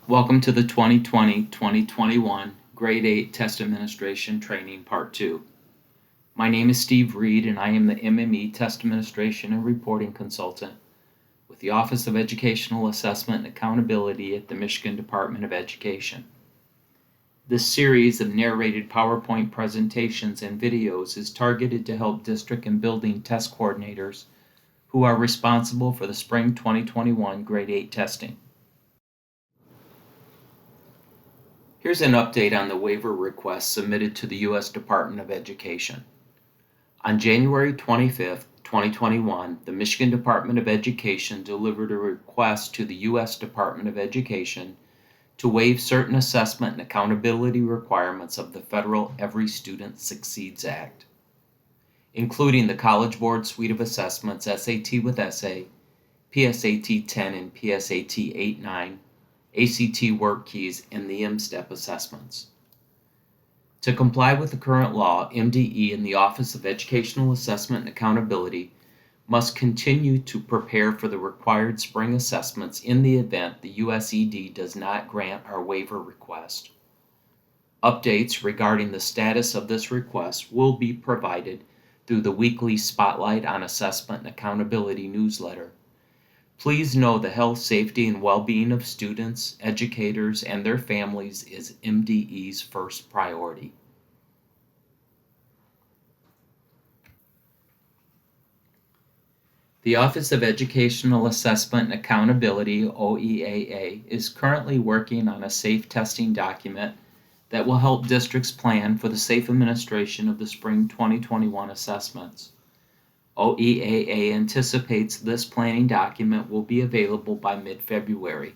Welcome to the 2020-2021 Grade 8 Test Administration Training Part 2. My name is Steve Reed and I am the MME Test Administration and Reporting Consultant with the Office of Educational Assessment and Accountability at the Michigan Department of Education. This series of narrated PowerPoint presentations and videos is targeted to help district and building test coordinators who are responsible for the spring 2021 Grade 8 testing. Here's an update on the waiver request submitted to the U.S. Department of Education. On January 25, 2021, the Michigan Department of Education delivered a request to the U.S. Department of Education to waive certain assessment and accountability requirements of the federal Every Student Succeeds Act, including the College Board suite of assessments SAT with Essay, PSAT 10 and PSAT 8-9, ACT work keys, and the M-STEP assessments. To comply with the current law, MDE and the Office of Educational Assessment and Accountability must continue to prepare for the required spring assessments in the event the USED does not grant our waiver request. Updates regarding the status of this request will be provided through the weekly Spotlight on Assessment and Accountability newsletter. Please know the health, safety, and well-being of students, educators, and their families is MDE's first priority. The Office of Educational Assessment and Accountability, OEAA, is currently working on a safe testing document that will help districts plan for the safe administration of the spring 2021 assessments. OEAA anticipates this planning document will be available by mid-February.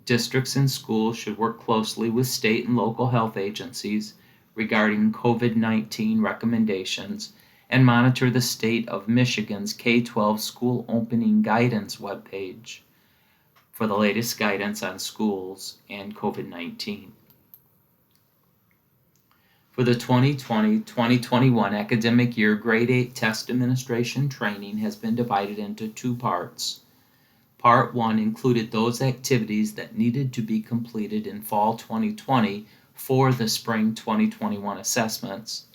Districts and schools should work closely with state and local health agencies regarding COVID-19 recommendations and monitor the state of Michigan's K-12 school opening guidance webpage for the latest guidance on schools and COVID-19. For the 2020-2021 academic year, Grade 8 Test Administration training has been divided into two parts. Part 1 included those activities that needed to be completed in fall 2020 for the spring 2021 assessments.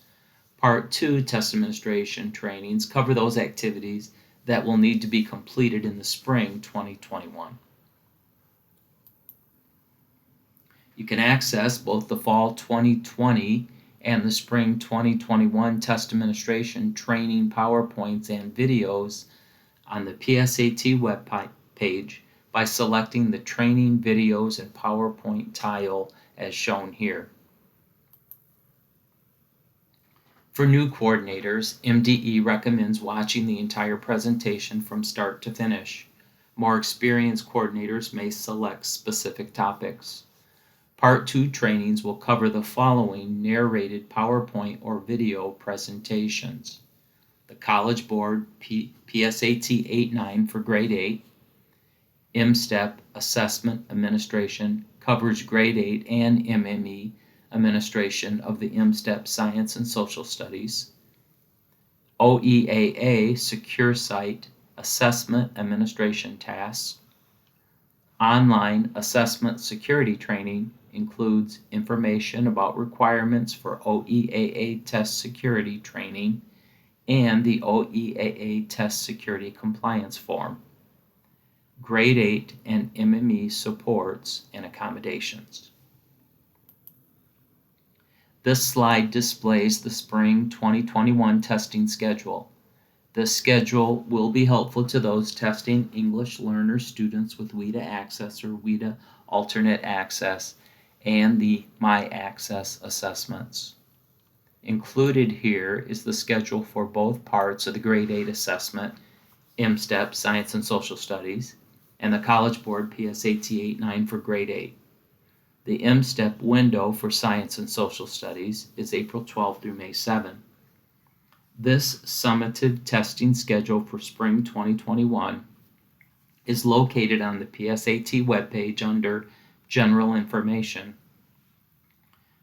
Part 2 Test Administration trainings cover those activities that will need to be completed in the spring 2021. You can access both the fall 2020 and the spring 2021 Test Administration training PowerPoints and videos on the PSAT web page by selecting the Training Videos and PowerPoint tile as shown here. For new coordinators, MDE recommends watching the entire presentation from start to finish. More experienced coordinators may select specific topics. Part 2 trainings will cover the following narrated PowerPoint or video presentations: the College Board PSAT 8-9 for Grade 8, M-STEP Assessment Administration covers Grade 8 and MME administration of the M-STEP Science and Social Studies, OEAA Secure Site Assessment Administration tasks. Online assessment security training includes information about requirements for OEAA test security training and the OEAA test security compliance form. Grade 8 and MME supports and accommodations. This slide displays the spring 2021 testing schedule. This schedule will be helpful to those testing English learner students with WIDA Access or WIDA Alternate Access and the My Access assessments. Included here is the schedule for both parts of the Grade 8 assessment, M-STEP Science and Social Studies, and the College Board PSAT 8-9 for Grade 8. The M-STEP window for Science and Social Studies is April 12 through May 7. This summative testing schedule for spring 2021 is located on the PSAT webpage under General Information.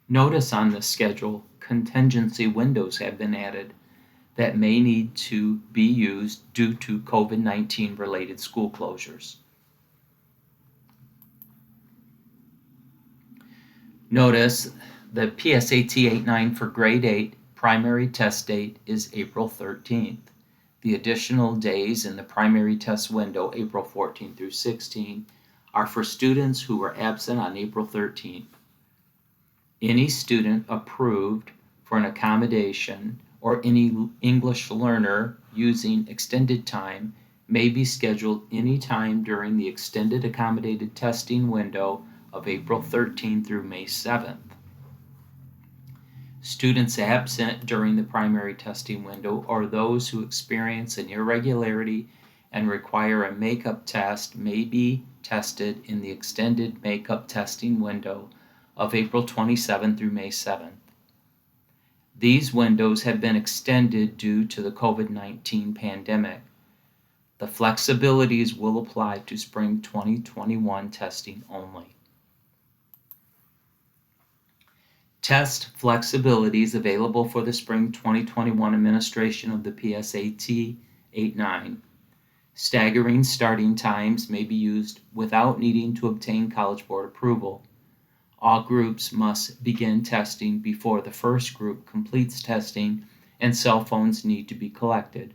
Notice on this schedule, contingency windows have been added that may need to be used due to COVID-19 related school closures. Notice the PSAT 89 for grade 8 primary test date is April 13th. The additional days in the primary test window, April 14th through 16, are for students who were absent on April 13th. Any student approved for an accommodation or any English learner using extended time may be scheduled any time during the extended accommodated testing window of April 13th through May 7th. Students absent during the primary testing window or those who experience an irregularity and require a makeup test may be tested in the extended makeup testing window of April 27th through May 7th. These windows have been extended due to the COVID-19 pandemic. The flexibilities will apply to spring 2021 testing only. Test flexibilities available for the spring 2021 administration of the PSAT 89. Staggering starting times may be used without needing to obtain College Board approval. All groups must begin testing before the first group completes testing, and cell phones need to be collected.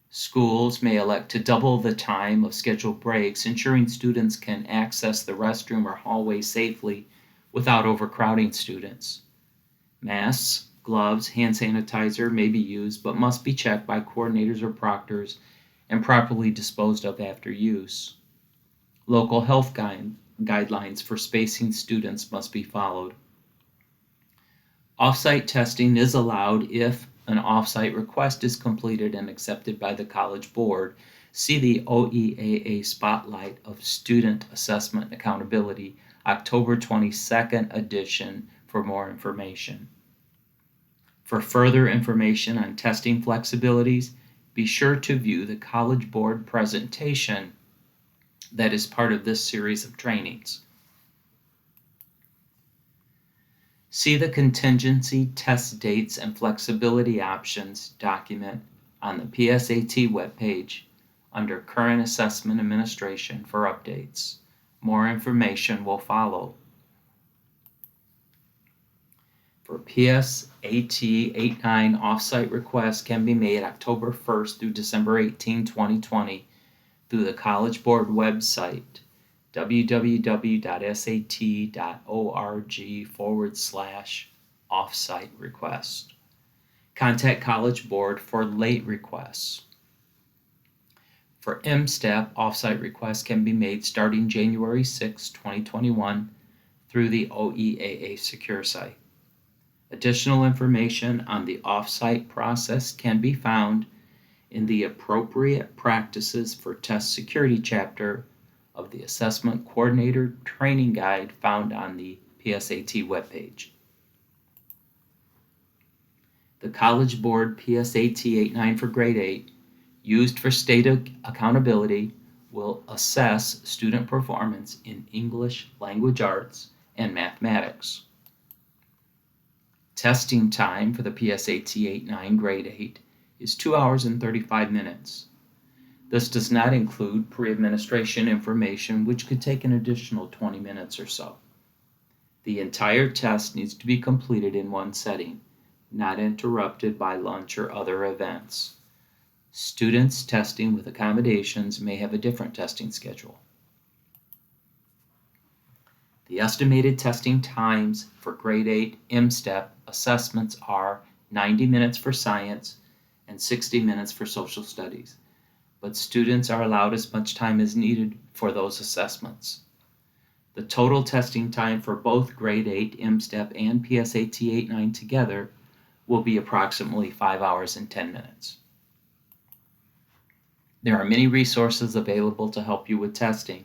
Schools may elect to double the time of scheduled breaks, ensuring students can access the restroom or hallway safely without overcrowding students. Masks, gloves, hand sanitizer may be used but must be checked by coordinators or proctors and properly disposed of after use. Local health guidelines for spacing students must be followed. Off-site testing is allowed if an off-site request is completed and accepted by the College Board. See the OEAA Spotlight of Student Assessment and Accountability, October 22nd edition for more information. For further information on testing flexibilities, be sure to view the College Board presentation that is part of this series of trainings. See the Contingency Test Dates and Flexibility Options document on the PSAT webpage under Current Assessment Administration for updates. More information will follow. For PSAT 89, off-site requests can be made October 1st through December 18, 2020 through the College Board website, www.sat.org/offsite request. Contact College Board for late requests. For M-STEP, offsite requests can be made starting January 6, 2021 through the OEAA Secure site. Additional information on the offsite process can be found in the Appropriate Practices for Test Security chapter of the Assessment Coordinator Training Guide found on the PSAT webpage. The College Board PSAT 89 for grade 8, used for state accountability, will assess student performance in English, language arts, and mathematics. Testing time for the PSAT 89 grade 8 is 2 hours and 35 minutes. This does not include pre-administration information, which could take an additional 20 minutes or so. The entire test needs to be completed in one setting, not interrupted by lunch or other events. Students testing with accommodations may have a different testing schedule. The estimated testing times for grade 8 M-STEP assessments are 90 minutes for science and 60 minutes for social studies, but students are allowed as much time as needed for those assessments. The total testing time for both grade 8 M-STEP and PSAT 89 together will be approximately 5 hours and 10 minutes. There are many resources available to help you with testing.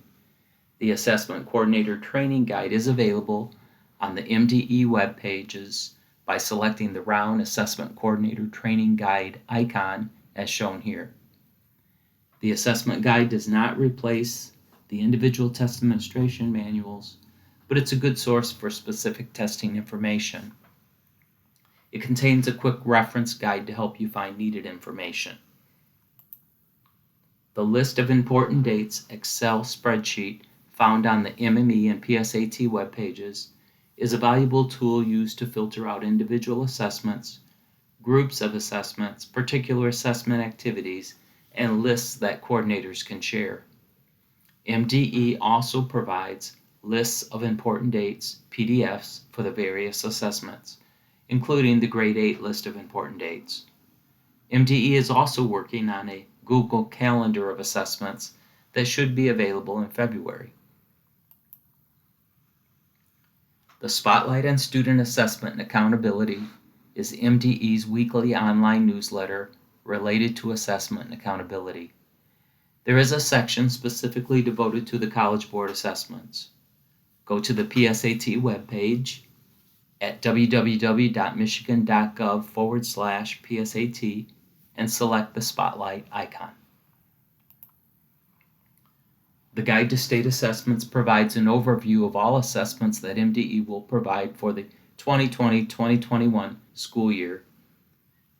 The Assessment Coordinator Training Guide is available on the MDE web pages by selecting the round Assessment Coordinator Training Guide icon as shown here. The assessment guide does not replace the individual test administration manuals, but it's a good source for specific testing information. It contains a quick reference guide to help you find needed information. The list of important dates Excel spreadsheet found on the MME and PSAT web pages is a valuable tool used to filter out individual assessments, groups of assessments, particular assessment activities, and lists that coordinators can share. MDE also provides lists of important dates, PDFs, for the various assessments, including the Grade 8 list of important dates. MDE is also working on a Google Calendar of assessments that should be available in February. The Spotlight on Student Assessment and Accountability is MDE's weekly online newsletter related to assessment and accountability. There is a section specifically devoted to the College Board assessments. Go to the PSAT webpage at www.michigan.gov/PSAT and select the Spotlight icon. The Guide to State Assessments provides an overview of all assessments that MDE will provide for the 2020-2021 school year.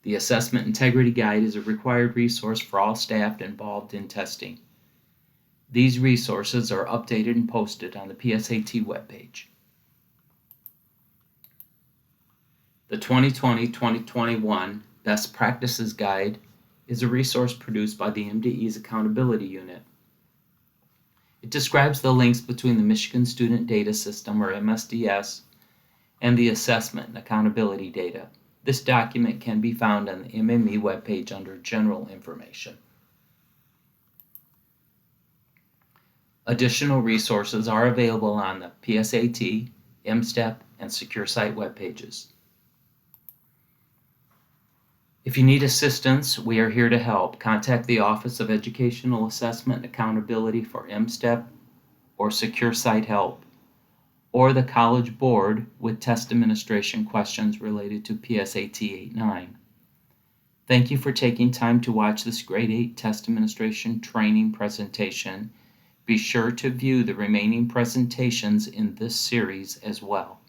The Assessment Integrity Guide is a required resource for all staff involved in testing. These resources are updated and posted on the PSAT webpage. The 2020-2021 Best Practices Guide is a resource produced by the MDE's Accountability Unit. It describes the links between the Michigan Student Data System, or MSDS, and the assessment and accountability data. This document can be found on the MME webpage under General Information. Additional resources are available on the PSAT, MSTEP, and Secure Site webpages. If you need assistance, we are here to help. Contact the Office of Educational Assessment and Accountability for MSTEP or Secure Site help, or the College Board with test administration questions related to PSAT 8-9. Thank you for taking time to watch this Grade 8 Test Administration training presentation. Be sure to view the remaining presentations in this series as well.